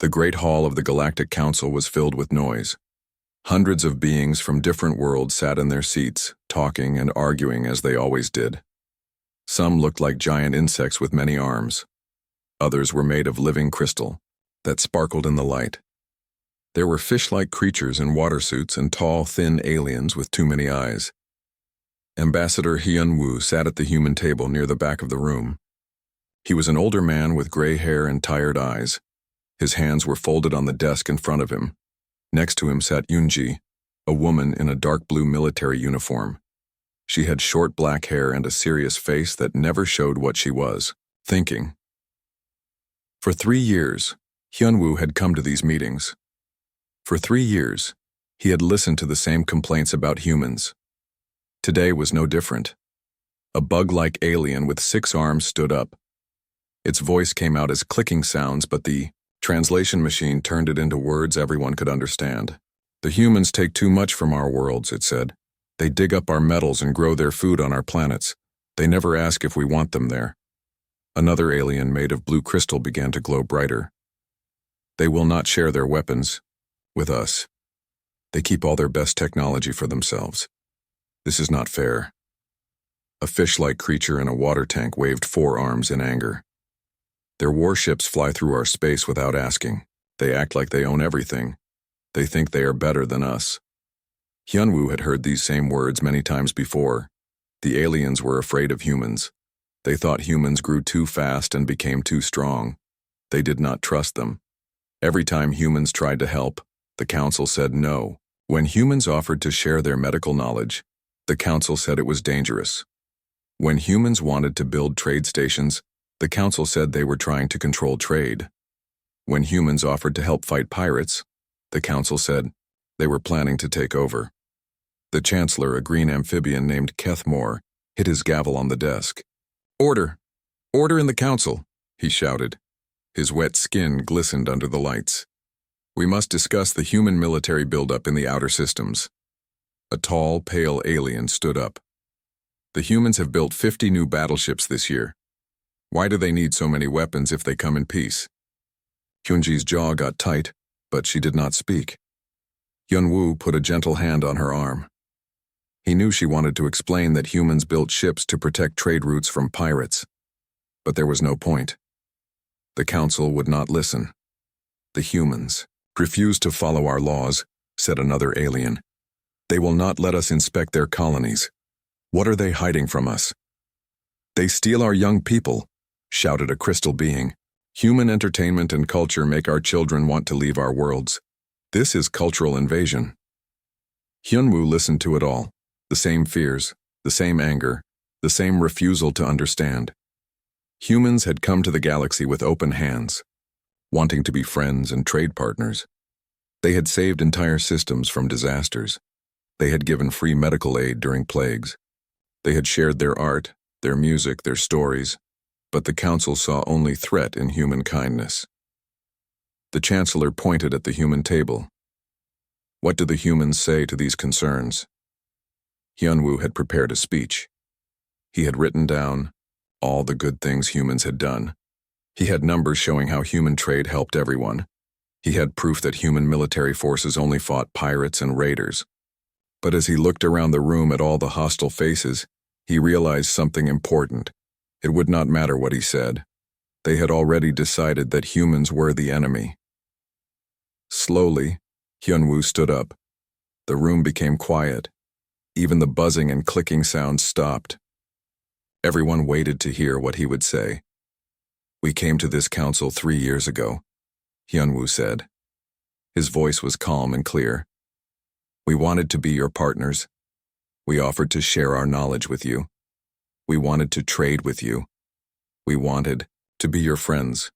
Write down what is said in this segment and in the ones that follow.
The great hall of the Galactic Council was filled with noise. Hundreds of beings from different worlds sat in their seats, talking and arguing as they always did. Some looked like giant insects with many arms. Others were made of living crystal that sparkled in the light. There were fish-like creatures in water suits and tall, thin aliens with too many eyes. Ambassador Hyun-woo sat at the human table near the back of the room. He was an older man with gray hair and tired eyes. His hands were folded on the desk in front of him. Next to him sat Yoonji, a woman in a dark blue military uniform. She had short black hair and a serious face that never showed what she was thinking. For 3 years, Hyun-woo had come to these meetings. For 3 years, he had listened to the same complaints about humans. Today was no different. A bug-like alien with 6 arms stood up. Its voice came out as clicking sounds, but the translation machine turned it into words everyone could understand. The humans take too much from our worlds, it said. They dig up our metals and grow their food on our planets. They never ask if we want them there. Another alien made of blue crystal began to glow brighter. They will not share their weapons with us. They keep all their best technology for themselves. This is not fair. A fish-like creature in a water tank waved 4 arms in anger. Their warships fly through our space without asking. They act like they own everything. They think they are better than us. Hyun-woo had heard these same words many times before. The aliens were afraid of humans. They thought humans grew too fast and became too strong. They did not trust them. Every time humans tried to help, the council said no. When humans offered to share their medical knowledge, the council said it was dangerous. When humans wanted to build trade stations, the council said they were trying to control trade. When humans offered to help fight pirates, the council said they were planning to take over. The chancellor, a green amphibian named Keth Moore, hit his gavel on the desk. "Order! Order in the council!" he shouted. His wet skin glistened under the lights. "We must discuss the human military buildup in the outer systems." A tall, pale alien stood up. "The humans have built 50 new battleships this year. Why do they need so many weapons if they come in peace?" Hyunji's jaw got tight, but she did not speak. Hyun-woo put a gentle hand on her arm. He knew she wanted to explain that humans built ships to protect trade routes from pirates. But there was no point. The council would not listen. "The humans refuse to follow our laws," said another alien. "They will not let us inspect their colonies. What are they hiding from us?" "They steal our young people," shouted a crystal being. "Human entertainment and culture make our children want to leave our worlds. This is cultural invasion." Hyun-woo listened to it all. The same fears, the same anger, the same refusal to understand. Humans had come to the galaxy with open hands, wanting to be friends and trade partners. They had saved entire systems from disasters. They had given free medical aid during plagues. They had shared their art, their music, their stories, but the council saw only threat in human kindness. The chancellor pointed at the human table. What do the humans say to these concerns? Hyun-woo had prepared a speech. He had written down all the good things humans had done. He had numbers showing how human trade helped everyone. He had proof that human military forces only fought pirates and raiders. But as he looked around the room at all the hostile faces, he realized something important. It would not matter what he said. They had already decided that humans were the enemy. Slowly, Hyun-woo stood up. The room became quiet. Even the buzzing and clicking sounds stopped. Everyone waited to hear what he would say. "We came to this council 3 years ago," Hyun-woo said. His voice was calm and clear. "We wanted to be your partners. We offered to share our knowledge with you. We wanted to trade with you. We wanted to be your friends."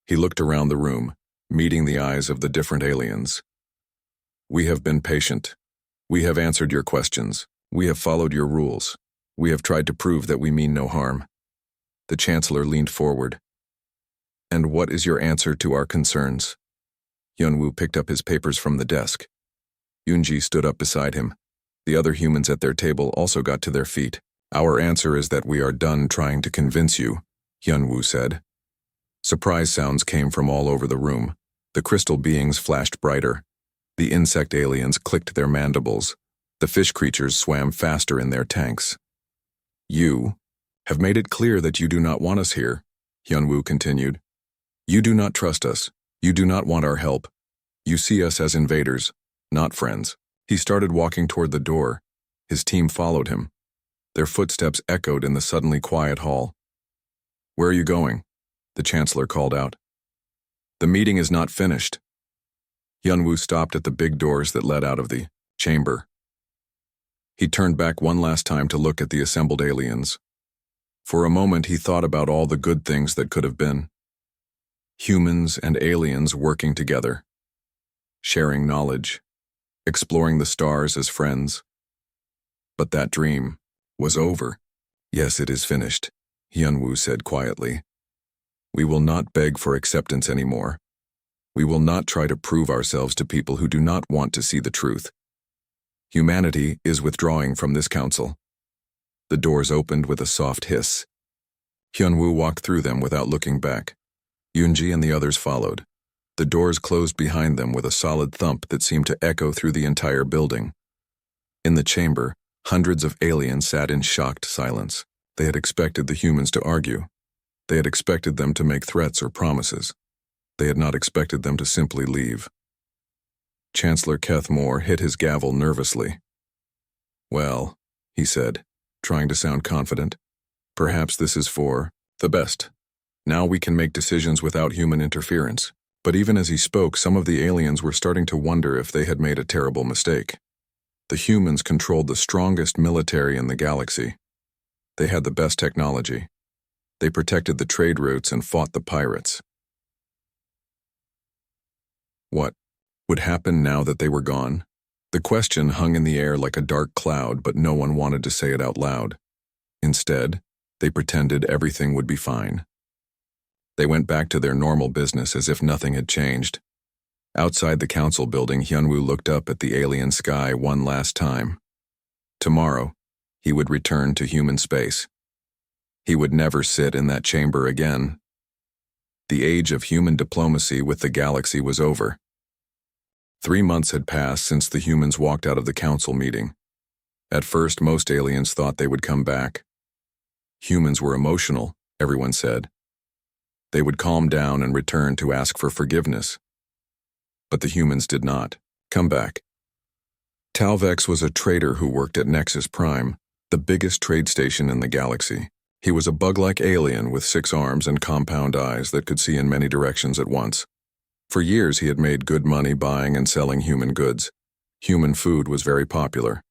He looked around the room, meeting the eyes of the different aliens. "We have been patient. We have answered your questions. We have followed your rules. We have tried to prove that we mean no harm." The chancellor leaned forward. "And what is your answer to our concerns?" Hyun-woo picked up his papers from the desk. Yoonji stood up beside him. The other humans at their table also got to their feet. "Our answer is that we are done trying to convince you," Hyun-woo said. Surprise sounds came from all over the room. The crystal beings flashed brighter. The insect aliens clicked their mandibles. The fish creatures swam faster in their tanks. You have made it clear that you do not want us here, Hyunwoo continued. You do not trust us. You do not want our help. You see us as invaders, not friends. He started walking toward the door. His team followed him. Their footsteps echoed in the suddenly quiet hall. Where are you going? The Chancellor called out. The meeting is not finished. Hyunwoo stopped at the big doors that led out of the chamber. He turned back one last time to look at the assembled aliens. For a moment he thought about all the good things that could have been. Humans and aliens working together. Sharing knowledge. Exploring the stars as friends. But that dream was over. Yes, it is finished, Hyunwoo said quietly. We will not beg for acceptance anymore. We will not try to prove ourselves to people who do not want to see the truth. Humanity is withdrawing from this council. The doors opened with a soft hiss. Hyunwoo walked through them without looking back. Yoonji and the others followed. The doors closed behind them with a solid thump that seemed to echo through the entire building. In the chamber, hundreds of aliens sat in shocked silence. They had expected the humans to argue. They had expected them to make threats or promises. They had not expected them to simply leave. Chancellor Kethmore hit his gavel nervously. Well, he said, trying to sound confident, perhaps this is for the best. Now we can make decisions without human interference. But even as he spoke, some of the aliens were starting to wonder if they had made a terrible mistake. The humans controlled the strongest military in the galaxy. They had the best technology. They protected the trade routes and fought the pirates. What would happen now that they were gone? The question hung in the air like a dark cloud, but no one wanted to say it out loud. Instead, they pretended everything would be fine. They went back to their normal business as if nothing had changed. Outside the council building, Hyunwoo looked up at the alien sky one last time. Tomorrow, he would return to human space. He would never sit in that chamber again. The age of human diplomacy with the galaxy was over. 3 months had passed since the humans walked out of the council meeting. At first, most aliens thought they would come back. Humans were emotional, everyone said. They would calm down and return to ask for forgiveness. But the humans did not come back. Talvex was a trader who worked at Nexus Prime, the biggest trade station in the galaxy. He was a bug-like alien with 6 arms and compound eyes that could see in many directions at once. For years he had made good money buying and selling human goods. Human food was very popular.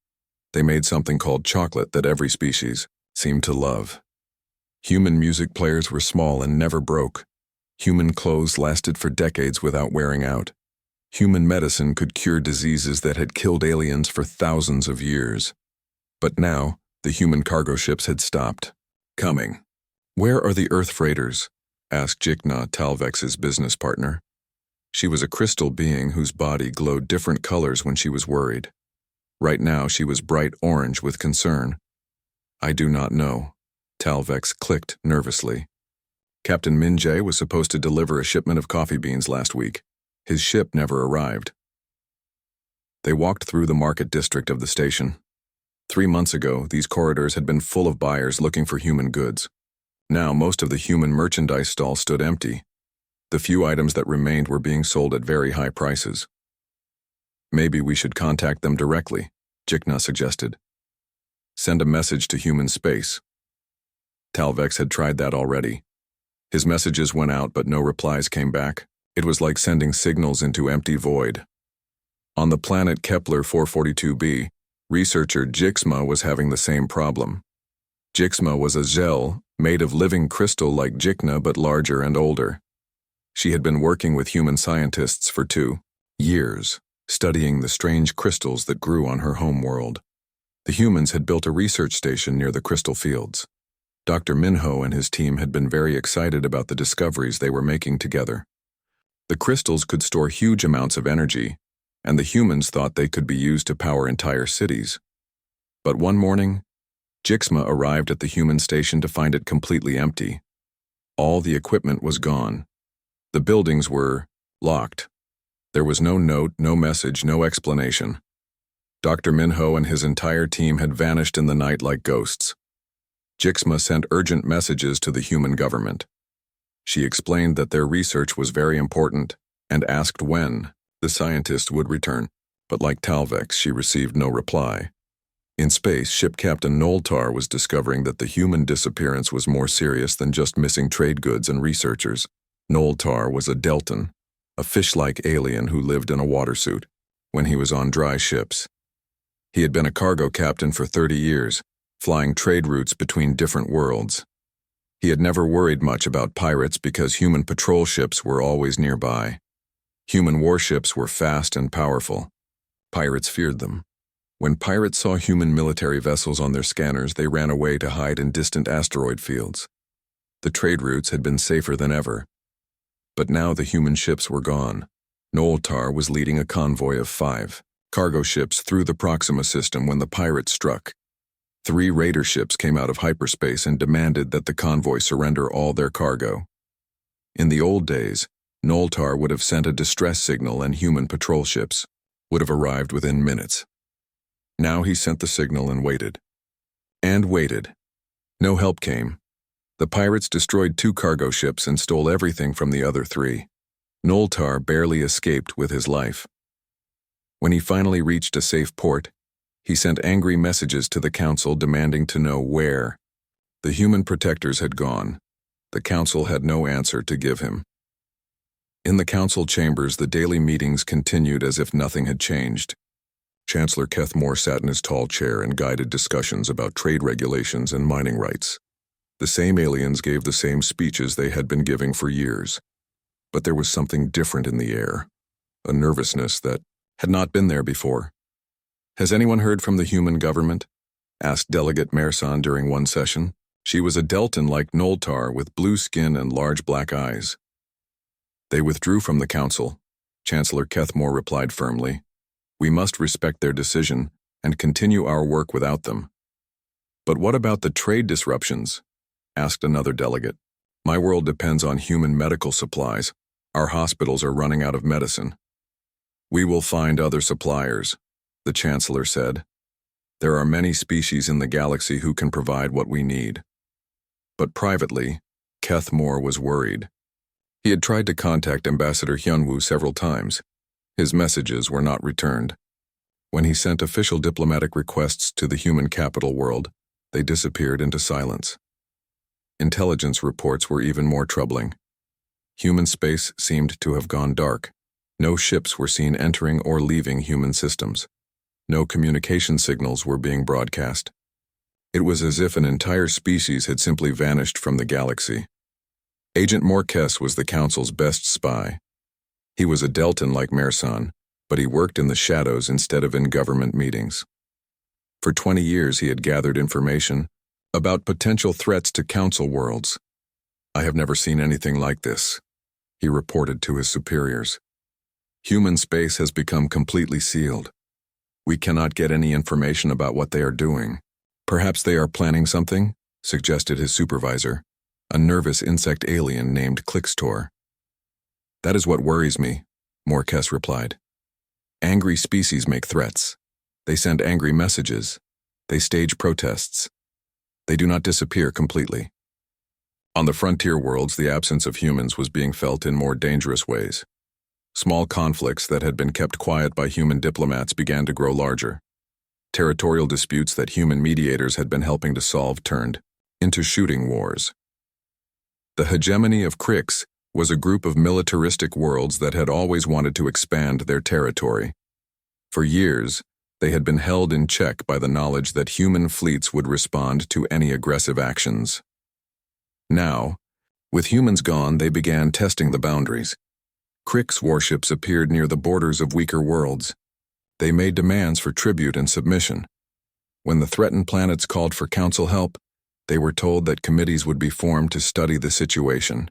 They made something called chocolate that every species seemed to love. Human music players were small and never broke. Human clothes lasted for decades without wearing out. Human medicine could cure diseases that had killed aliens for thousands of years. But now, the human cargo ships had stopped coming. Where are the Earth freighters? Asked Jikna, Talvex's business partner. She was a crystal being whose body glowed different colors when she was worried. Right now she was bright orange with concern. I do not know. Talvex clicked nervously. Captain Min Jae was supposed to deliver a shipment of coffee beans last week. His ship never arrived. They walked through the market district of the station. 3 months ago, these corridors had been full of buyers looking for human goods. Now, most of the human merchandise stalls stood empty. The few items that remained were being sold at very high prices. Maybe we should contact them directly, Jikna suggested. Send a message to human space. Talvex had tried that already. His messages went out, but no replies came back. It was like sending signals into empty void. On the planet Kepler 442b, researcher Jixma was having the same problem. Jixma was a gel made of living crystal like Jikna but larger and older. She had been working with human scientists for 2 years, studying the strange crystals that grew on her home world. The humans had built a research station near the crystal fields. Dr. Minho and his team had been very excited about the discoveries they were making together. The crystals could store huge amounts of energy, and the humans thought they could be used to power entire cities. But one morning, Jixma arrived at the human station to find it completely empty. All the equipment was gone. The buildings were Locked. There was no note, no message, no explanation. Dr. Minho and his entire team had vanished in the night like ghosts. Jixma sent urgent messages to the human government. She explained that their research was very important and asked when the scientist would return, but like Talvex, she received no reply. In space, ship captain Noltar was discovering that the human disappearance was more serious than just missing trade goods and researchers. Noltar was a Deltan, a fish-like alien who lived in a water suit when he was on dry ships. He had been a cargo captain for 30 years, flying trade routes between different worlds. He had never worried much about pirates because human patrol ships were always nearby. Human warships were fast and powerful. Pirates feared them. When pirates saw human military vessels on their scanners, they ran away to hide in distant asteroid fields. The trade routes had been safer than ever. But now the human ships were gone. Noltar was leading a convoy of 5 cargo ships through the Proxima system when the pirates struck. 3 raider ships came out of hyperspace and demanded that the convoy surrender all their cargo. In the old days, Noltar would have sent a distress signal and human patrol ships would have arrived within minutes. Now he sent the signal and waited. And waited. No help came. The pirates destroyed 2 cargo ships and stole everything from the other 3. Noltar barely escaped with his life. When he finally reached a safe port, he sent angry messages to the council demanding to know where. The human protectors had gone. The council had no answer to give him. In the council chambers, the daily meetings continued as if nothing had changed. Chancellor Kethmore sat in his tall chair and guided discussions about trade regulations and mining rights. The same aliens gave the same speeches they had been giving for years. But there was something different in the air, a nervousness that had not been there before. "Has anyone heard from the human government?" asked Delegate Mersan during one session. She was a Deltan like Noltar with blue skin and large black eyes. "They withdrew from the council," Chancellor Kethmore replied firmly. "We must respect their decision and continue our work without them." "But what about the trade disruptions?" asked another delegate. "My world depends on human medical supplies. Our hospitals are running out of medicine." "We will find other suppliers," the Chancellor said. "There are many species in the galaxy who can provide what we need." But privately, Kethmore was worried. He had tried to contact Ambassador Hyunwoo several times. His messages were not returned. When he sent official diplomatic requests to the human capital world, they disappeared into silence. Intelligence reports were even more troubling. Human space seemed to have gone dark. No ships were seen entering or leaving human systems. No communication signals were being broadcast. It was as if an entire species had simply vanished from the galaxy. Agent Morquez was the Council's best spy. He was a Deltan like Mersan, but he worked in the shadows instead of in government meetings. For 20 years he had gathered information about potential threats to Council worlds. "I have never seen anything like this," he reported to his superiors. "Human space has become completely sealed. We cannot get any information about what they are doing." "Perhaps they are planning something," suggested his supervisor, a nervous insect alien named Clixtor. "That is what worries me," Morquez replied. "Angry species make threats. They send angry messages. They stage protests. They do not disappear completely." On the frontier worlds, the absence of humans was being felt in more dangerous ways. Small conflicts that had been kept quiet by human diplomats began to grow larger. Territorial disputes that human mediators had been helping to solve turned into shooting wars. The hegemony of Crix was a group of militaristic worlds that had always wanted to expand their territory. For years, they had been held in check by the knowledge that human fleets would respond to any aggressive actions. Now, with humans gone, they began testing the boundaries. Crix warships appeared near the borders of weaker worlds. They made demands for tribute and submission. When the threatened planets called for council help, they were told that committees would be formed to study the situation.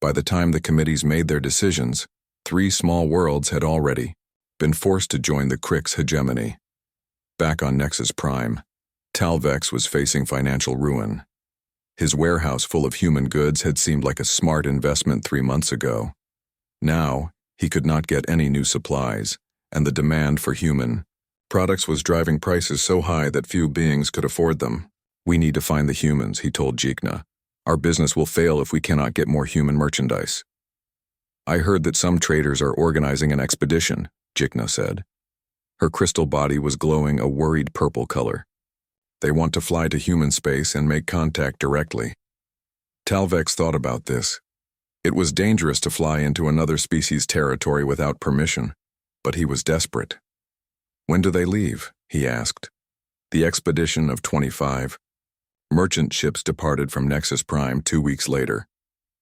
By the time the committees made their decisions, 3 small worlds had already been forced to join the Crix hegemony. Back on Nexus Prime, Talvex was facing financial ruin. His warehouse full of human goods had seemed like a smart investment 3 months ago. Now, he could not get any new supplies, and the demand for human products was driving prices so high that few beings could afford them. "We need to find the humans," he told Jikna. "Our business will fail if we cannot get more human merchandise." "I heard that some traders are organizing an expedition," Jikna said. Her crystal body was glowing a worried purple color. "They want to fly to human space and make contact directly." Talvex thought about this. It was dangerous to fly into another species' territory without permission, but he was desperate. "When do they leave?" he asked. "The expedition of 25. Merchant ships departed from Nexus Prime 2 weeks later.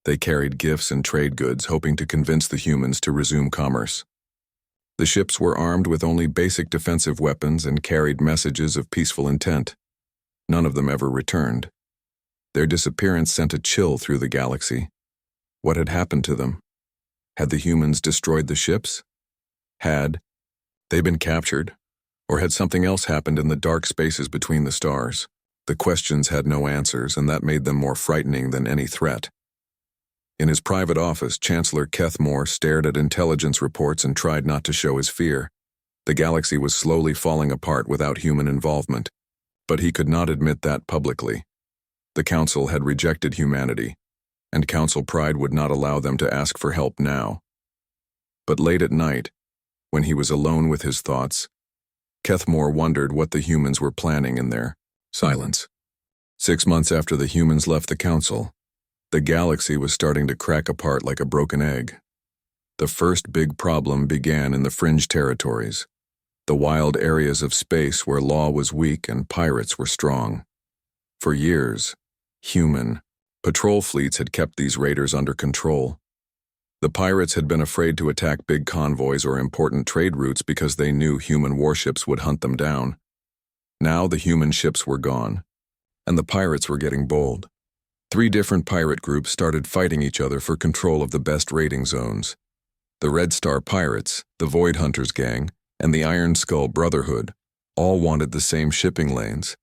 They carried gifts and trade goods, hoping to convince the humans to resume commerce. The ships were armed with only basic defensive weapons and carried messages of peaceful intent. None of them ever returned. Their disappearance sent a chill through the galaxy. What had happened to them? Had the humans destroyed the ships? Had they been captured? Or had something else happened in the dark spaces between the stars? The questions had no answers, and that made them more frightening than any threat. In his private office, Chancellor Kethmore stared at intelligence reports and tried not to show his fear. The galaxy was slowly falling apart without human involvement, but he could not admit that publicly. The Council had rejected humanity, and Council pride would not allow them to ask for help now. But late at night, when he was alone with his thoughts, Kethmore wondered what the humans were planning in their silence. 6 months after the humans left the Council, the galaxy was starting to crack apart like a broken egg. The first big problem began in the fringe territories, the wild areas of space where law was weak and pirates were strong. For years, human patrol fleets had kept these raiders under control. The pirates had been afraid to attack big convoys or important trade routes because they knew human warships would hunt them down. Now the human ships were gone, and the pirates were getting bold. 3 different pirate groups started fighting each other for control of the best raiding zones. The Red Star Pirates, the Void Hunters Gang, and the Iron Skull Brotherhood all wanted the same shipping lanes.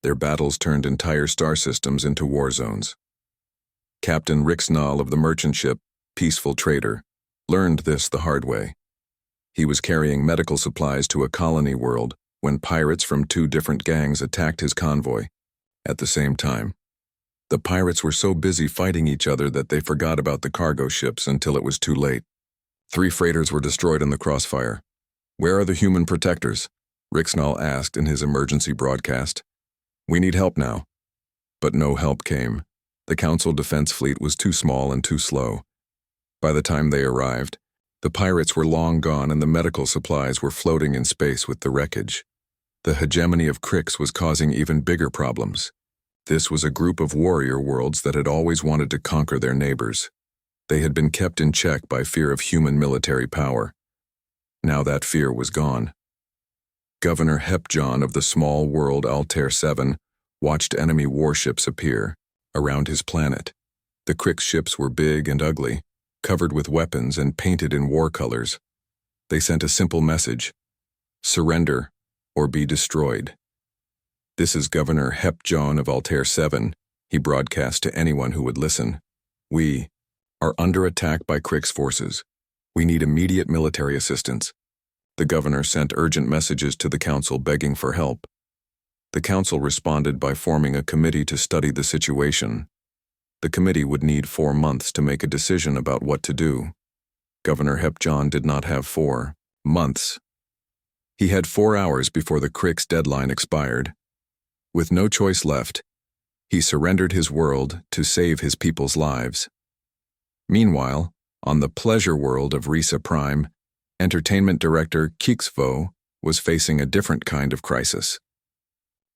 Their battles turned entire star systems into war zones. Captain Rixnall of the merchant ship, Peaceful Trader, learned this the hard way. He was carrying medical supplies to a colony world when pirates from 2 different gangs attacked his convoy. At the same time, the pirates were so busy fighting each other that they forgot about the cargo ships until it was too late. 3 freighters were destroyed in the crossfire. "Where are the human protectors?" Rixnall asked in his emergency broadcast. "We need help now." But no help came. The Council defense fleet was too small and too slow. By the time they arrived, the pirates were long gone and the medical supplies were floating in space with the wreckage. The hegemony of Crix was causing even bigger problems. This was a group of warrior worlds that had always wanted to conquer their neighbors. They had been kept in check by fear of human military power. Now that fear was gone. Governor Hepjohn of the small world Altair 7 watched enemy warships appear around his planet. The Crix ships were big and ugly, covered with weapons and painted in war colors. They sent a simple message: surrender or be destroyed. "This is Governor Hepjohn of Altair 7, he broadcast to anyone who would listen. "We are under attack by Crix forces. We need immediate military assistance." The governor sent urgent messages to the Council begging for help. The Council responded by forming a committee to study the situation. The committee would need 4 months to make a decision about what to do. Governor Hepjohn did not have 4 months. He had 4 hours before the Crix deadline expired. With no choice left, he surrendered his world to save his people's lives. Meanwhile, on the pleasure world of Risa Prime, entertainment director Kixvo was facing a different kind of crisis.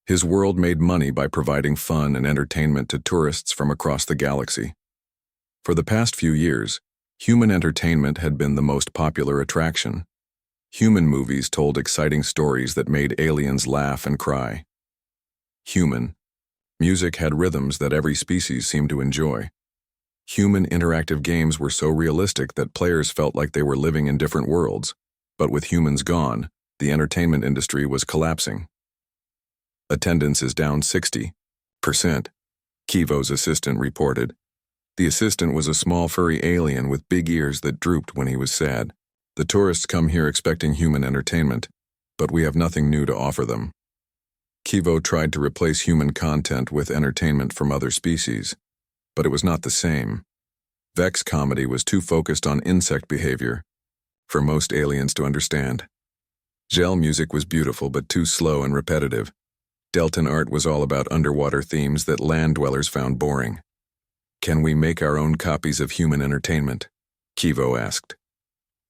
His world made money by providing fun and entertainment to tourists from across the galaxy. For the past few years, human entertainment had been the most popular attraction. Human movies told exciting stories that made aliens laugh and cry. Human music had rhythms that every species seemed to enjoy. Human interactive games were so realistic that players felt like they were living in different worlds. But with humans gone, the entertainment industry was collapsing. "Attendance is down 60%, Kivo's assistant reported. The assistant was a small furry alien with big ears that drooped when he was sad. The tourists come here expecting human entertainment, but we have nothing new to offer them. Kivo tried to replace human content with entertainment from other species, but it was not the same. Vex comedy was too focused on insect behavior for most aliens to understand. Gel music was beautiful but too slow and repetitive. Deltan art was all about underwater themes that land dwellers found boring. Can we make our own copies of human entertainment? Kivo asked.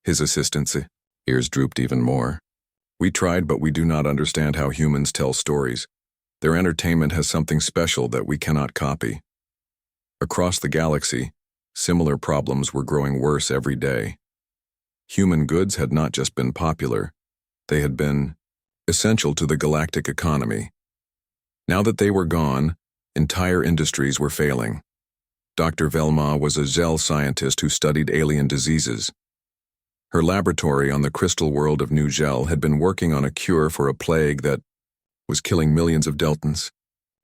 His assistant's ears drooped even more. We tried, but we do not understand how humans tell stories. Their entertainment has something special that we cannot copy. Across the galaxy, similar problems were growing worse every day. Human goods had not just been popular, they had been essential to the galactic economy. Now that they were gone, entire industries were failing. Dr. Velma was a Zell scientist who studied alien diseases. Her laboratory on the crystal world of New Gel had been working on a cure for a plague that was killing millions of Deltans.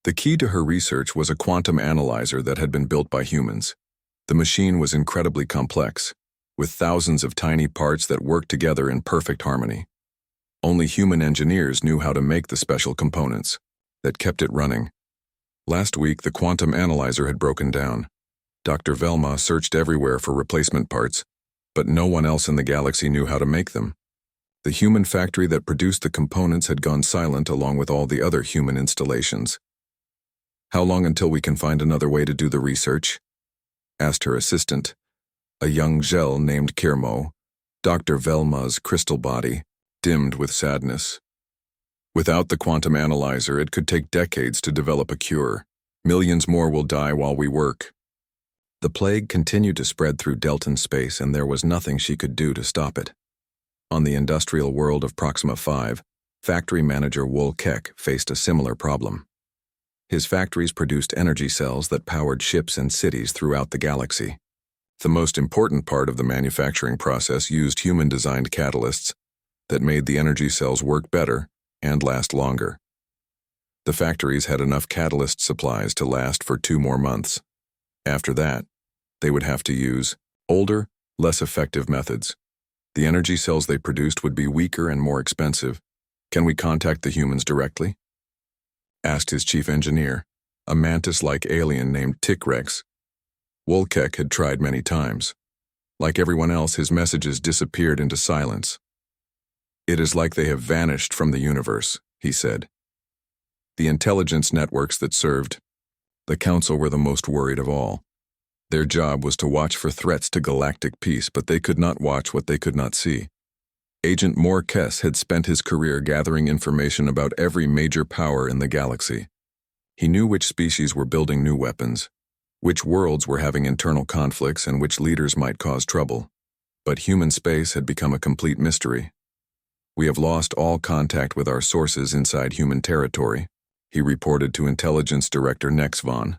The key to her research was a quantum analyzer that had been built by humans. The machine was incredibly complex, with thousands of tiny parts that worked together in perfect harmony. Only human engineers knew how to make the special components that kept it running. Last week, the quantum analyzer had broken down. Dr. Velma searched everywhere for replacement parts, but no one else in the galaxy knew how to make them. The human factory that produced the components had gone silent along with all the other human installations. How long until we can find another way to do the research? Asked her assistant, a young Gel named Kirmo. Dr. Velma's crystal body dimmed with sadness. Without the quantum analyzer, it could take decades to develop a cure. Millions more will die while we work. The plague continued to spread through Deltan space, and there was nothing she could do to stop it. On the industrial world of Proxima 5, factory manager Wol Kek faced a similar problem. His factories produced energy cells that powered ships and cities throughout the galaxy. The most important part of the manufacturing process used human-designed catalysts that made the energy cells work better and last longer. The factories had enough catalyst supplies to last for 2 more months. After that, they would have to use older, less effective methods. The energy cells they produced would be weaker and more expensive. Can we contact the humans directly? Asked his chief engineer, a mantis-like alien named Tikrex. Wolkek had tried many times. Like everyone else, his messages disappeared into silence. It is like they have vanished from the universe, he said. The intelligence networks that served the Council were the most worried of all. Their job was to watch for threats to galactic peace, but they could not watch what they could not see. Agent Morkes had spent his career gathering information about every major power in the galaxy. He knew which species were building new weapons, which worlds were having internal conflicts, and which leaders might cause trouble. But human space had become a complete mystery. We have lost all contact with our sources inside human territory, he reported to Intelligence Director Nexvon.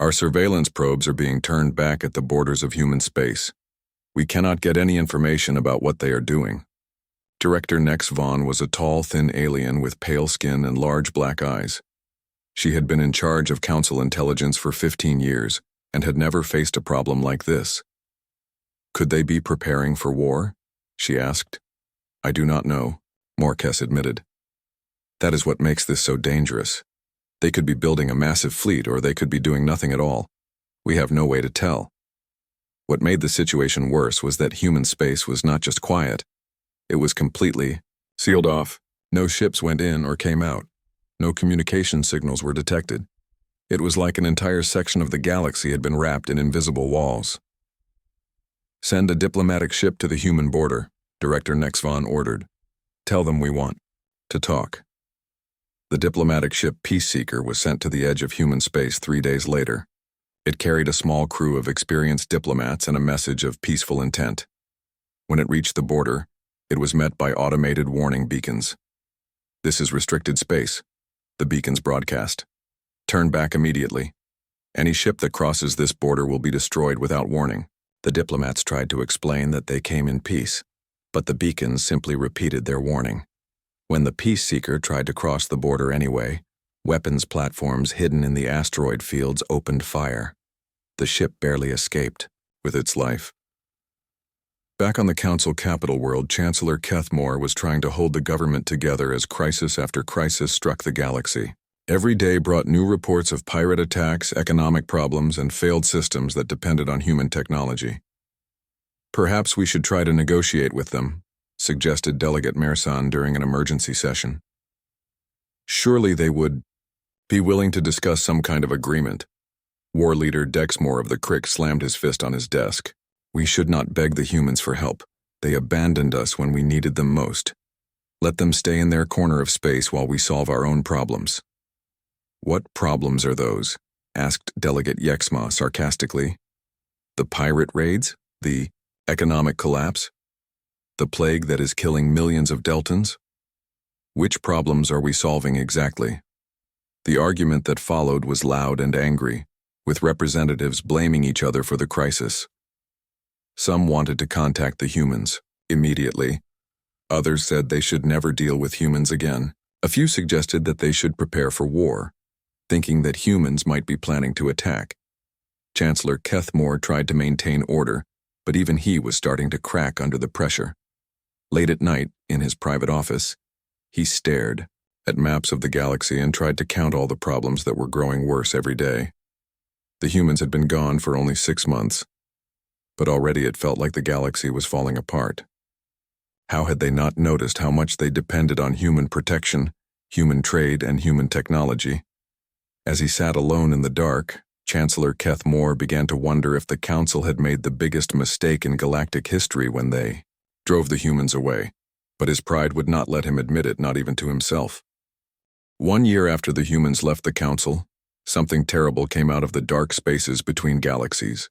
Our surveillance probes are being turned back at the borders of human space. We cannot get any information about what they are doing. Director Nexvon was a tall, thin alien with pale skin and large black eyes. She had been in charge of Council intelligence for 15 years and had never faced a problem like this. Could they be preparing for war? She asked. I do not know, Morkes admitted. That is what makes this so dangerous. They could be building a massive fleet, or they could be doing nothing at all. We have no way to tell. What made the situation worse was that human space was not just quiet. It was completely sealed off. No ships went in or came out. No communication signals were detected. It was like an entire section of the galaxy had been wrapped in invisible walls. Send a diplomatic ship to the human border, Director Nexvon ordered. Tell them we want to talk. The diplomatic ship Peaceseeker was sent to the edge of human space 3 days later. It carried a small crew of experienced diplomats and a message of peaceful intent. When it reached the border, it was met by automated warning beacons. This is restricted space, the beacons broadcast. Turn back immediately. Any ship that crosses this border will be destroyed without warning. The diplomats tried to explain that they came in peace, but the beacons simply repeated their warning. When the Peaceseeker tried to cross the border anyway, weapons platforms hidden in the asteroid fields opened fire. The ship barely escaped, with its life. Back on the Council capital world, Chancellor Kethmore was trying to hold the government together as crisis after crisis struck the galaxy. Every day brought new reports of pirate attacks, economic problems, and failed systems that depended on human technology. "Perhaps we should try to negotiate with them," suggested Delegate Mersan during an emergency session. "Surely they would be willing to discuss some kind of agreement." War Leader Dexmore of the Crick slammed his fist on his desk. "We should not beg the humans for help. They abandoned us when we needed them most. Let them stay in their corner of space while we solve our own problems." "What problems are those?" asked Delegate Yexma sarcastically. "The pirate raids? The economic collapse? The plague that is killing millions of Deltans? Which problems are we solving exactly?" The argument that followed was loud and angry, with representatives blaming each other for the crisis. Some wanted to contact the humans immediately. Others said they should never deal with humans again. A few suggested that they should prepare for war, thinking that humans might be planning to attack. Chancellor Kethmore tried to maintain order, but even he was starting to crack under the pressure. Late at night, in his private office, he stared at maps of the galaxy and tried to count all the problems that were growing worse every day. The humans had been gone for only 6 months, but already it felt like the galaxy was falling apart. How had they not noticed how much they depended on human protection, human trade, and human technology? As he sat alone in the dark, Chancellor Kethmore began to wonder if the Council had made the biggest mistake in galactic history when they drove the humans away, but his pride would not let him admit it, not even to himself. 1 year after the humans left the Council, something terrible came out of the dark spaces between galaxies.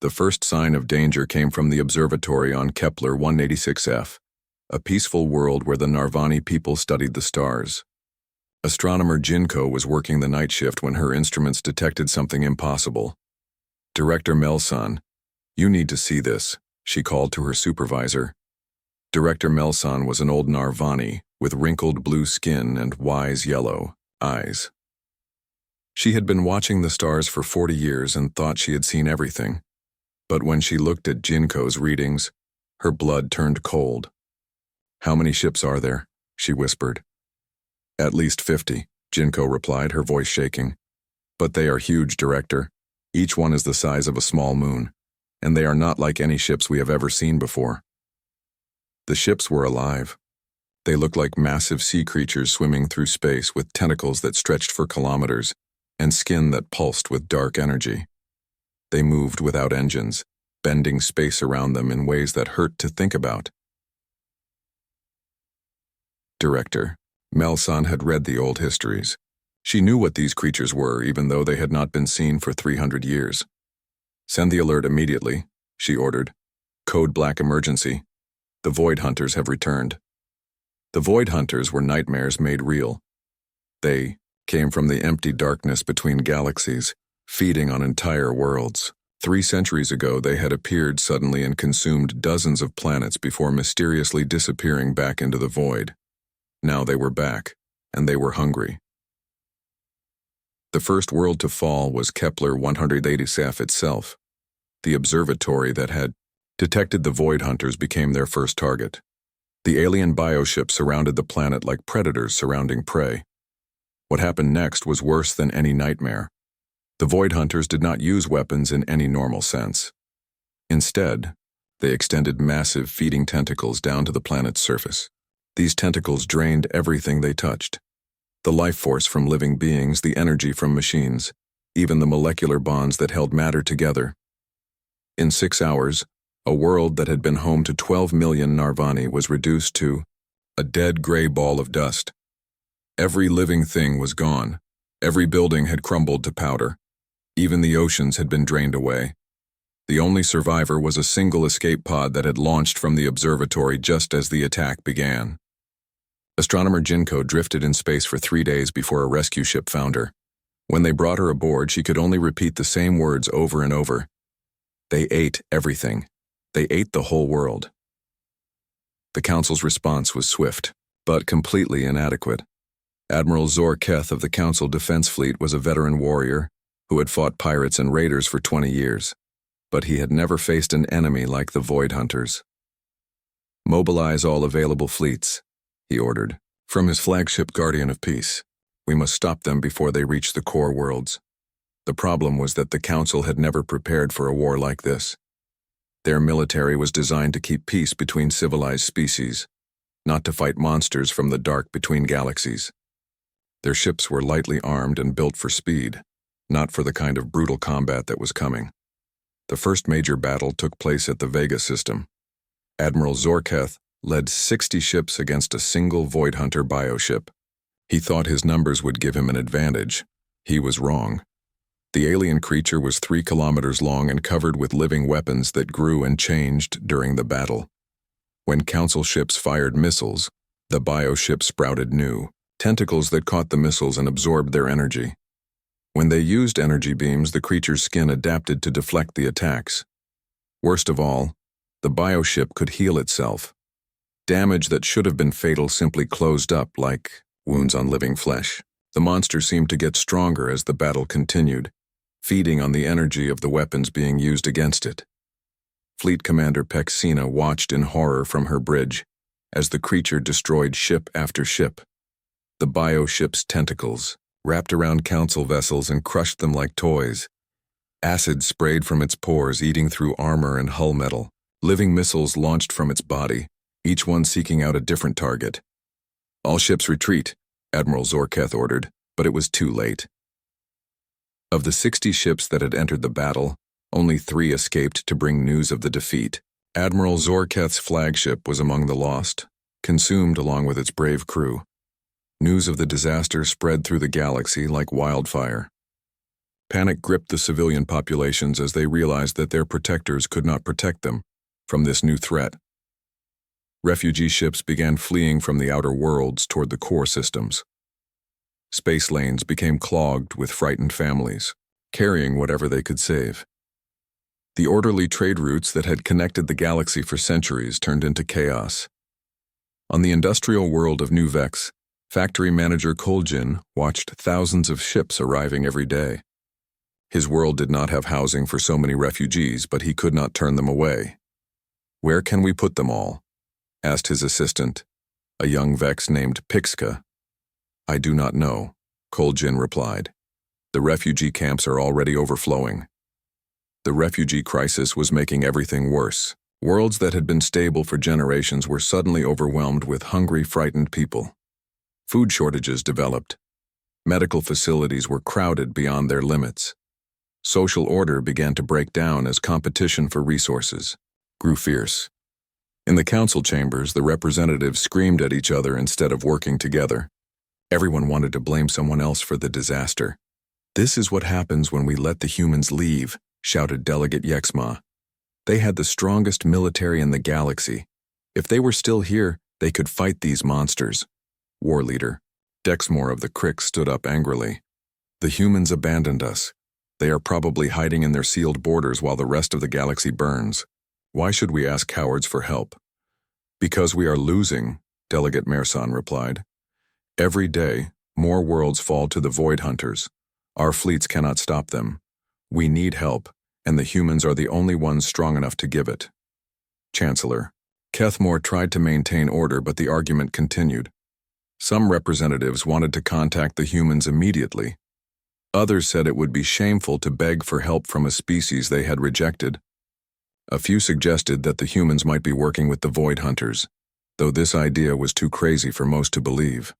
The first sign of danger came from the observatory on Kepler 186f, a peaceful world where the Narvani people studied the stars. Astronomer Jinko was working the night shift when her instruments detected something impossible. "Director Melsan, you need to see this," she called to her supervisor. Director Melsan was an old Narvani with wrinkled blue skin and wise yellow eyes. She had been watching the stars for 40 years and thought she had seen everything. But when she looked at Jinko's readings, her blood turned cold. "How many ships are there?" she whispered. "At least 50, Jinko replied, her voice shaking. "But they are huge, Director. Each one is the size of a small moon, and they are not like any ships we have ever seen before." The ships were alive. They looked like massive sea creatures swimming through space with tentacles that stretched for kilometers and skin that pulsed with dark energy. They moved without engines, bending space around them in ways that hurt to think about. Director Melsan had read the old histories. She knew what these creatures were, even though they had not been seen for 300 years. "Send the alert immediately," she ordered. "Code Black Emergency. The Void Hunters have returned." The Void Hunters were nightmares made real. They came from the empty darkness between galaxies, feeding on entire worlds. 3 centuries ago, they had appeared suddenly and consumed dozens of planets before mysteriously disappearing back into the void. Now they were back, and they were hungry. The first world to fall was Kepler 180f itself. The observatory that had detected the Void Hunters became their first target. The alien bioships surrounded the planet like predators surrounding prey. What happened next was worse than any nightmare. The Void Hunters did not use weapons in any normal sense. Instead, they extended massive feeding tentacles down to the planet's surface. These tentacles drained everything they touched. The life force from living beings, the energy from machines, even the molecular bonds that held matter together. In 6 hours, a world that had been home to 12 million Narvani was reduced to a dead gray ball of dust. Every living thing was gone. Every building had crumbled to powder. Even the oceans had been drained away. The only survivor was a single escape pod that had launched from the observatory just as the attack began. Astronomer Jinko drifted in space for 3 days before a rescue ship found her. When they brought her aboard, she could only repeat the same words over and over. They ate everything. They ate the whole world. The Council's response was swift, but completely inadequate. Admiral Zor Keth of the Council Defense Fleet was a veteran warrior who had fought pirates and raiders for 20 years, but he had never faced an enemy like the Void Hunters. "Mobilize all available fleets," he ordered. From his flagship Guardian of Peace, "We must stop them before they reach the core worlds." The problem was that the Council had never prepared for a war like this. Their military was designed to keep peace between civilized species, not to fight monsters from the dark between galaxies. Their ships were lightly armed and built for speed, not for the kind of brutal combat that was coming. The first major battle took place at the Vega system. Admiral Zorketh led 60 ships against a single Void Hunter bioship. He thought his numbers would give him an advantage. He was wrong. The alien creature was 3 kilometers long and covered with living weapons that grew and changed during the battle. When Council ships fired missiles, the bioship sprouted new tentacles that caught the missiles and absorbed their energy. When they used energy beams, the creature's skin adapted to deflect the attacks. Worst of all, the bioship could heal itself. Damage that should have been fatal simply closed up like wounds on living flesh. The monster seemed to get stronger as the battle continued, feeding on the energy of the weapons being used against it. Fleet Commander Pexina watched in horror from her bridge as the creature destroyed ship after ship. The bioship's tentacles wrapped around Council vessels and crushed them like toys. Acid sprayed from its pores, eating through armor and hull metal. Living missiles launched from its body, each one seeking out a different target. "All ships retreat," Admiral Zorketh ordered, but it was too late. Of the 60 ships that had entered the battle, only 3 escaped to bring news of the defeat. Admiral Zorketh's flagship was among the lost, consumed along with its brave crew. News of the disaster spread through the galaxy like wildfire. Panic gripped the civilian populations as they realized that their protectors could not protect them from this new threat. Refugee ships began fleeing from the outer worlds toward the core systems. Space lanes became clogged with frightened families, carrying whatever they could save. The orderly trade routes that had connected the galaxy for centuries turned into chaos. On the industrial world of New Vex, factory manager Koljin watched thousands of ships arriving every day. His world did not have housing for so many refugees, but he could not turn them away. "Where can we put them all?" asked his assistant, a young Vex named Pixka. "I do not know," Koljin replied. "The refugee camps are already overflowing." The refugee crisis was making everything worse. Worlds that had been stable for generations were suddenly overwhelmed with hungry, frightened people. Food shortages developed. Medical facilities were crowded beyond their limits. Social order began to break down as competition for resources grew fierce. In the council chambers, the representatives screamed at each other instead of working together. Everyone wanted to blame someone else for the disaster. "This is what happens when we let the humans leave," shouted Delegate Yexma. "They had the strongest military in the galaxy. If they were still here, they could fight these monsters." War leader Dexmore of the Crick stood up angrily. "The humans abandoned us. They are probably hiding in their sealed borders while the rest of the galaxy burns. Why should we ask cowards for help?" "Because we are losing," Delegate Merson replied. "Every day, more worlds fall to the Void Hunters. Our fleets cannot stop them. We need help, and the humans are the only ones strong enough to give it." Chancellor Kethmore tried to maintain order, but the argument continued. Some representatives wanted to contact the humans immediately. Others said it would be shameful to beg for help from a species they had rejected. A few suggested that the humans might be working with the Void Hunters, though this idea was too crazy for most to believe.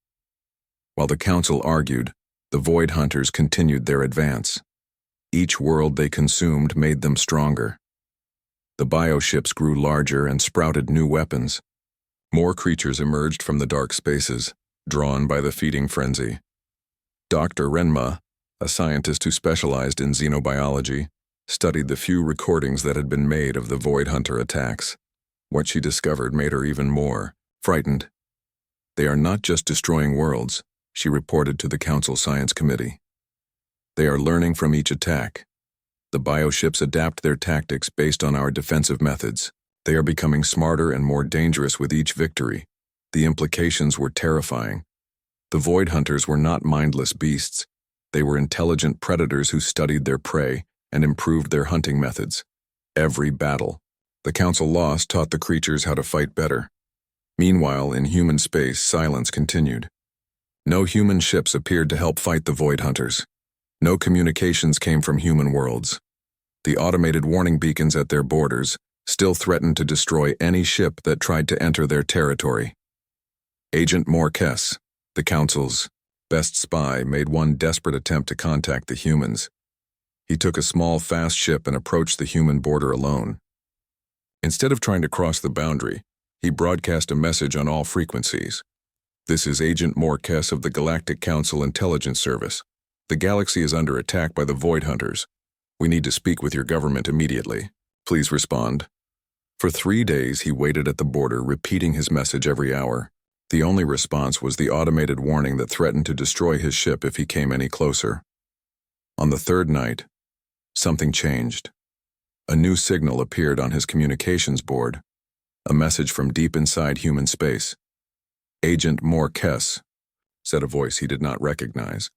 While the council argued, the Void Hunters continued their advance. Each world they consumed made them stronger. The bioships grew larger and sprouted new weapons. More creatures emerged from the dark spaces, drawn by the feeding frenzy. Dr. Renma, a scientist who specialized in xenobiology, studied the few recordings that had been made of the Void Hunter attacks. What she discovered made her even more frightened. "They are not just destroying worlds," she reported to the Council Science Committee. "They are learning from each attack. The bioships adapt their tactics based on our defensive methods. They are becoming smarter and more dangerous with each victory." The implications were terrifying. The Void Hunters were not mindless beasts. They were intelligent predators who studied their prey and improved their hunting methods. Every battle the Council lost taught the creatures how to fight better. Meanwhile, in human space, silence continued. No human ships appeared to help fight the Void Hunters. No communications came from human worlds. The automated warning beacons at their borders still threatened to destroy any ship that tried to enter their territory. Agent Morquez, the Council's best spy, made one desperate attempt to contact the humans. He took a small, fast ship and approached the human border alone. Instead of trying to cross the boundary, he broadcast a message on all frequencies. "This is Agent Morquez of the Galactic Council Intelligence Service. The galaxy is under attack by the Void Hunters. We need to speak with your government immediately. Please respond." For 3 days, he waited at the border, repeating his message every hour. The only response was the automated warning that threatened to destroy his ship if he came any closer. On the third night, something changed. A new signal appeared on his communications board, a message from deep inside human space. "Agent Morquez," said a voice he did not recognize.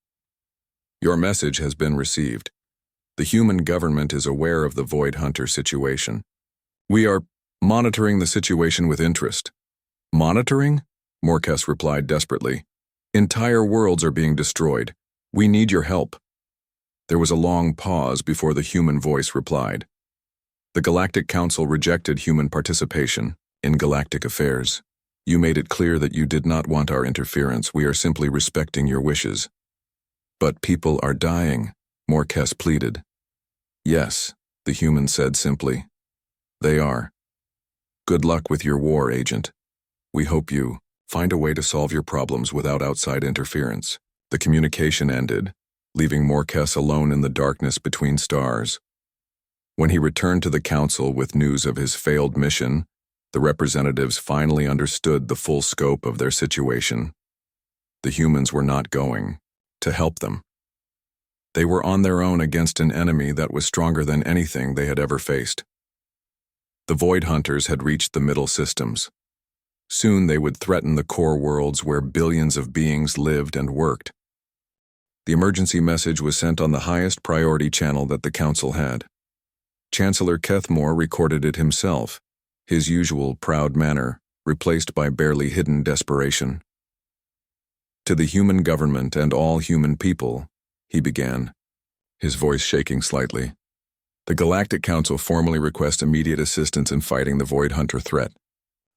"Your message has been received. The human government is aware of the Void Hunter situation. We are monitoring the situation with interest." "Monitoring?" Morquez replied desperately. "Entire worlds are being destroyed. We need your help." There was a long pause before the human voice replied. "The Galactic Council rejected human participation in galactic affairs. You made it clear that you did not want our interference. We are simply respecting your wishes." "But people are dying," Morquez pleaded. "Yes," the human said simply. "They are. Good luck with your war, Agent. We hope you find a way to solve your problems without outside interference." The communication ended, leaving Morquez alone in the darkness between stars. When he returned to the Council with news of his failed mission, the representatives finally understood the full scope of their situation. The humans were not going to help them. They were on their own against an enemy that was stronger than anything they had ever faced. The Void Hunters had reached the middle systems. Soon they would threaten the core worlds where billions of beings lived and worked. The emergency message was sent on the highest priority channel that the Council had. Chancellor Kethmore recorded it himself, his usual proud manner replaced by barely hidden desperation. "To the human government and all human people," he began, his voice shaking slightly. "The Galactic Council formally requests immediate assistance in fighting the Void Hunter threat.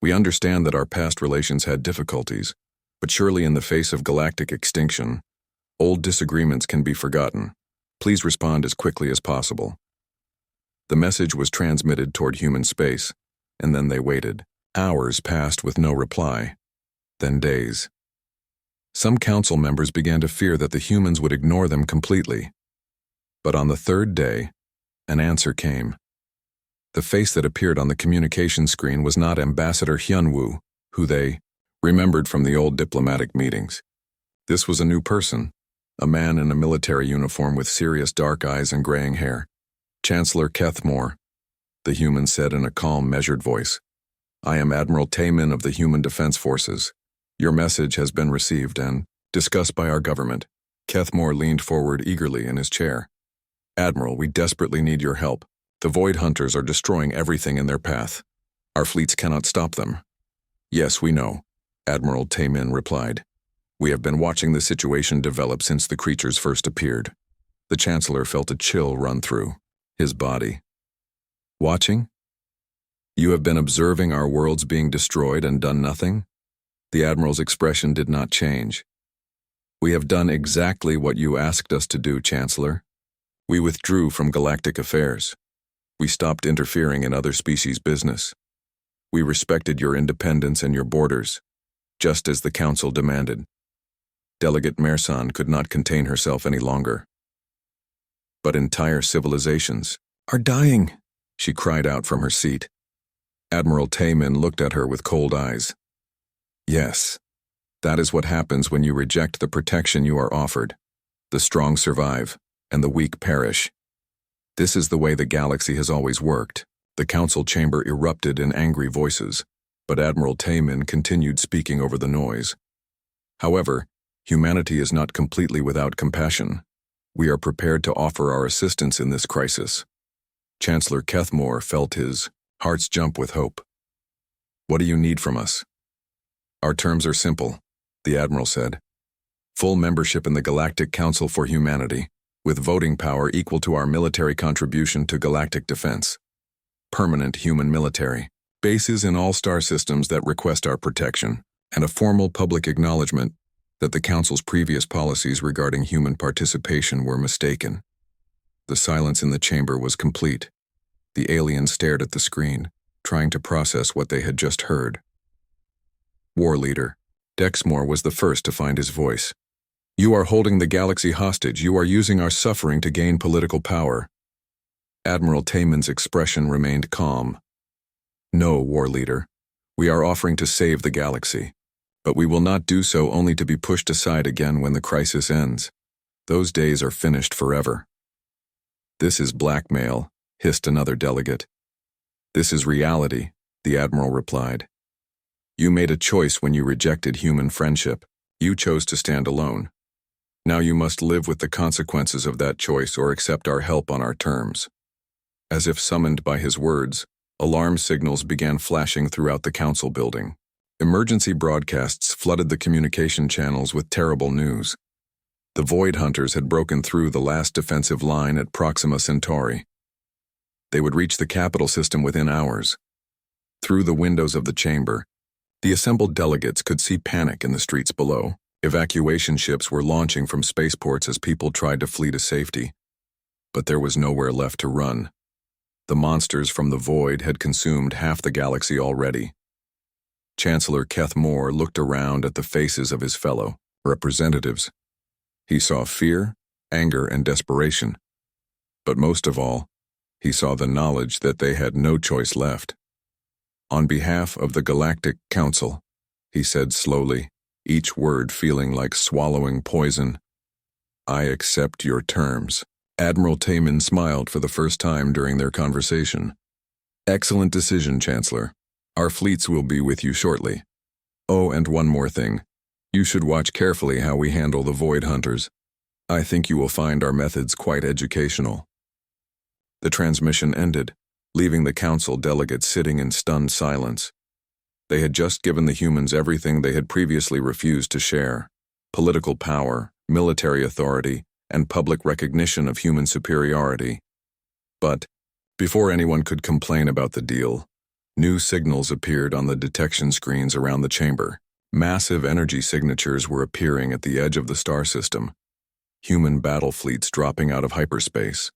We understand that our past relations had difficulties, but surely in the face of galactic extinction, old disagreements can be forgotten. Please respond as quickly as possible." The message was transmitted toward human space, and then they waited. Hours passed with no reply, then days. Some council members began to fear that the humans would ignore them completely. But on the third day, an answer came. The face that appeared on the communication screen was not Ambassador Hyunwoo, who they remembered from the old diplomatic meetings. This was a new person, a man in a military uniform with serious dark eyes and graying hair. "Chancellor Kethmore," the human said in a calm, measured voice. "I am Admiral Taemin of the Human Defense Forces. Your message has been received and discussed by our government." Kethmore leaned forward eagerly in his chair. "Admiral, we desperately need your help. The Void Hunters are destroying everything in their path. Our fleets cannot stop them." "Yes, we know," Admiral Taemin replied. "We have been watching the situation develop since the creatures first appeared." The Chancellor felt a chill run through his body. "Watching? You have been observing our worlds being destroyed and done nothing?" The Admiral's expression did not change. "We have done exactly what you asked us to do, Chancellor. We withdrew from galactic affairs. We stopped interfering in other species' business. We respected your independence and your borders, just as the Council demanded." Delegate Mersan could not contain herself any longer. "But entire civilizations are dying," she cried out from her seat. Admiral Taemin looked at her with cold eyes. "Yes, that is what happens when you reject the protection you are offered. The strong survive, and the weak perish. This is the way the galaxy has always worked." The council chamber erupted in angry voices, but Admiral Taemin continued speaking over the noise. "However, humanity is not completely without compassion. We are prepared to offer our assistance in this crisis. Chancellor Kethmore felt his hearts jump with hope. What do you need from us? Our terms are simple, the Admiral said. Full membership in the Galactic Council for Humanity, with voting power equal to our military contribution to galactic defense. Permanent human military, bases in all star systems that request our protection, and a formal public acknowledgement that the Council's previous policies regarding human participation were mistaken. The silence in the chamber was complete. The aliens stared at the screen, trying to process what they had just heard. War Leader Dexmore was the first to find his voice. You are holding the galaxy hostage. You are using our suffering to gain political power. Admiral Taman's expression remained calm. No, War Leader. We are offering to save the galaxy. But we will not do so only to be pushed aside again when the crisis ends. Those days are finished forever. This is blackmail, hissed another delegate. This is reality, the Admiral replied. You made a choice when you rejected human friendship. You chose to stand alone. Now you must live with the consequences of that choice or accept our help on our terms. As if summoned by his words, alarm signals began flashing throughout the council building. Emergency broadcasts flooded the communication channels with terrible news. The Void Hunters had broken through the last defensive line at Proxima Centauri. They would reach the capital system within hours. Through the windows of the chamber, the assembled delegates could see panic in the streets below. Evacuation ships were launching from spaceports as people tried to flee to safety. But there was nowhere left to run. The monsters from the void had consumed half the galaxy already. Chancellor Kethmore looked around at the faces of his fellow representatives. He saw fear, anger, and desperation. But most of all, he saw the knowledge that they had no choice left. On behalf of the Galactic Council, he said slowly, each word feeling like swallowing poison, I accept your terms. Admiral Taman smiled for the first time during their conversation. Excellent decision, Chancellor. Our fleets will be with you shortly. Oh, and one more thing. You should watch carefully how we handle the Void Hunters. I think you will find our methods quite educational. The transmission ended, leaving the council delegates sitting in stunned silence. They had just given the humans everything they had previously refused to share: political power, military authority, and public recognition of human superiority. But, before anyone could complain about the deal, new signals appeared on the detection screens around the chamber. Massive energy signatures were appearing at the edge of the star system. Human battle fleets dropping out of hyperspace.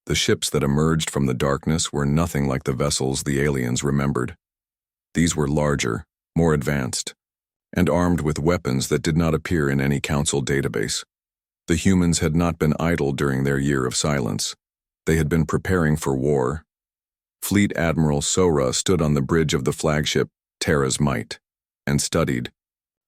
The ships that emerged from the darkness were nothing like the vessels the aliens remembered. These were larger, more advanced, and armed with weapons that did not appear in any council database. The humans had not been idle during their year of silence. They had been preparing for war. Fleet Admiral Sora stood on the bridge of the flagship Terra's Might and studied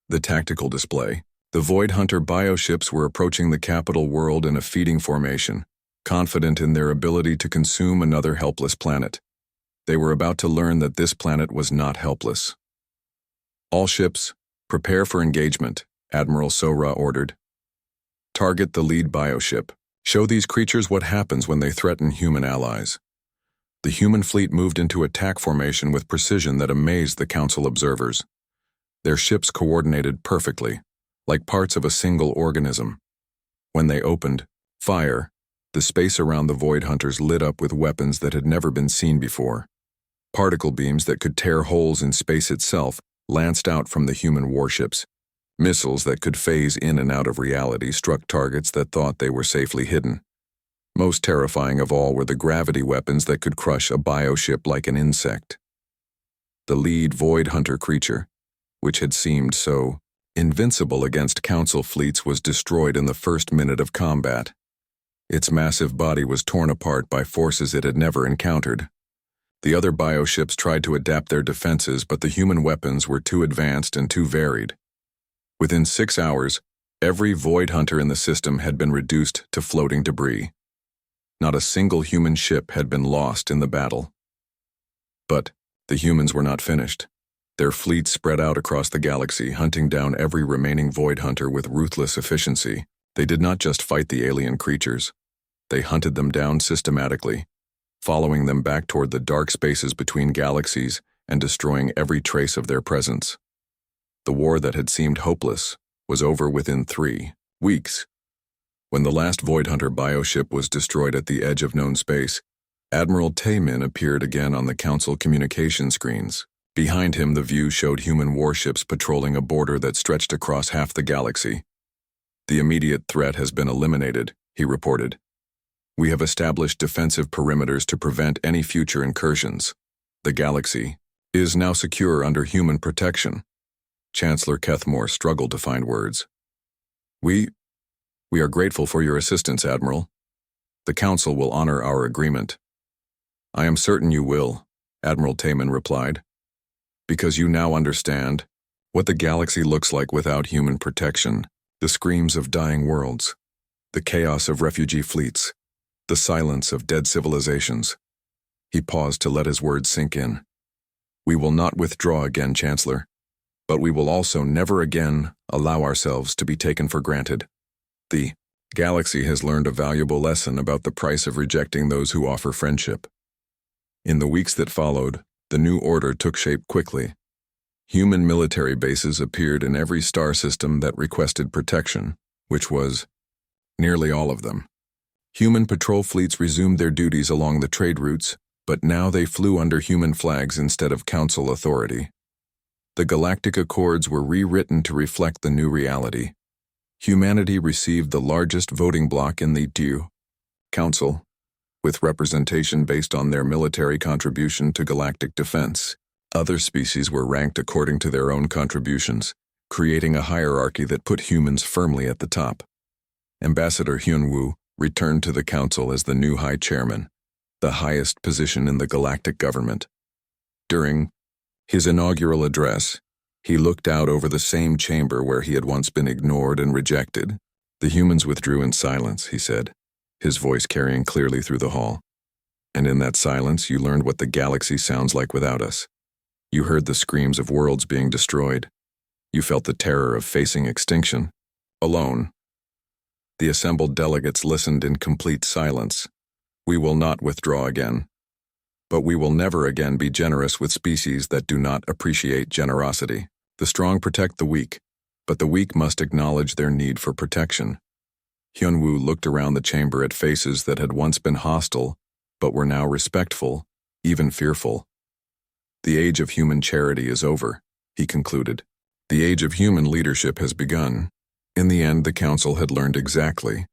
the tactical display. The Void Hunter bioships were approaching the capital world in a feeding formation, confident in their ability to consume another helpless planet. They were about to learn that this planet was not helpless. All ships, prepare for engagement, Admiral Sora ordered. Target the lead bioship. Show these creatures what happens when they threaten human allies. The human fleet moved into attack formation with precision that amazed the council observers. Their ships coordinated perfectly, like parts of a single organism. When they opened fire, the space around the Void Hunters lit up with weapons that had never been seen before. Particle beams that could tear holes in space itself lanced out from the human warships. Missiles that could phase in and out of reality struck targets that thought they were safely hidden. Most terrifying of all were the gravity weapons that could crush a bioship like an insect. The lead Void Hunter creature, which had seemed so invincible against council fleets, was destroyed in the first minute of combat. Its massive body was torn apart by forces it had never encountered. The other bioships tried to adapt their defenses, but the human weapons were too advanced and too varied. Within 6 hours, every Void Hunter in the system had been reduced to floating debris. Not a single human ship had been lost in the battle. But the humans were not finished. Their fleets spread out across the galaxy, hunting down every remaining Void Hunter with ruthless efficiency. They did not just fight the alien creatures. They hunted them down systematically, following them back toward the dark spaces between galaxies and destroying every trace of their presence. The war that had seemed hopeless was over within 3 weeks. When the last Void Hunter bioship was destroyed at the edge of known space, Admiral Taemin appeared again on the Council communication screens. Behind him, the view showed human warships patrolling a border that stretched across half the galaxy. "The immediate threat has been eliminated," he reported. "We have established defensive perimeters to prevent any future incursions. The galaxy is now secure under human protection." Chancellor Kethmore struggled to find words. We are grateful for your assistance, Admiral. The Council will honor our agreement." "I am certain you will," Admiral Taemin replied, "because you now understand what the galaxy looks like without human protection, the screams of dying worlds, the chaos of refugee fleets, the silence of dead civilizations." He paused to let his words sink in. "We will not withdraw again, Chancellor, but we will also never again allow ourselves to be taken for granted. The galaxy has learned a valuable lesson about the price of rejecting those who offer friendship." In the weeks that followed, the new order took shape quickly. Human military bases appeared in every star system that requested protection, which was nearly all of them. Human patrol fleets resumed their duties along the trade routes, but now they flew under human flags instead of Council authority. The Galactic Accords were rewritten to reflect the new reality. Humanity received the largest voting bloc in the Withdrew Council, with representation based on their military contribution to galactic defense. Other species were ranked according to their own contributions, creating a hierarchy that put humans firmly at the top. Ambassador Hyun-woo returned to the Council as the new High Chairman, the highest position in the galactic government. During his inaugural address, he looked out over the same chamber where he had once been ignored and rejected. "The humans withdrew in silence," he said, his voice carrying clearly through the hall. "And in that silence, you learned what the galaxy sounds like without us. You heard the screams of worlds being destroyed. You felt the terror of facing extinction, alone." The assembled delegates listened in complete silence. "We will not withdraw again. But we will never again be generous with species that do not appreciate generosity. The strong protect the weak, but the weak must acknowledge their need for protection." Hyun-woo looked around the chamber at faces that had once been hostile, but were now respectful, even fearful. "The age of human charity is over," he concluded. "The age of human leadership has begun." In the end, the Council had learned exactly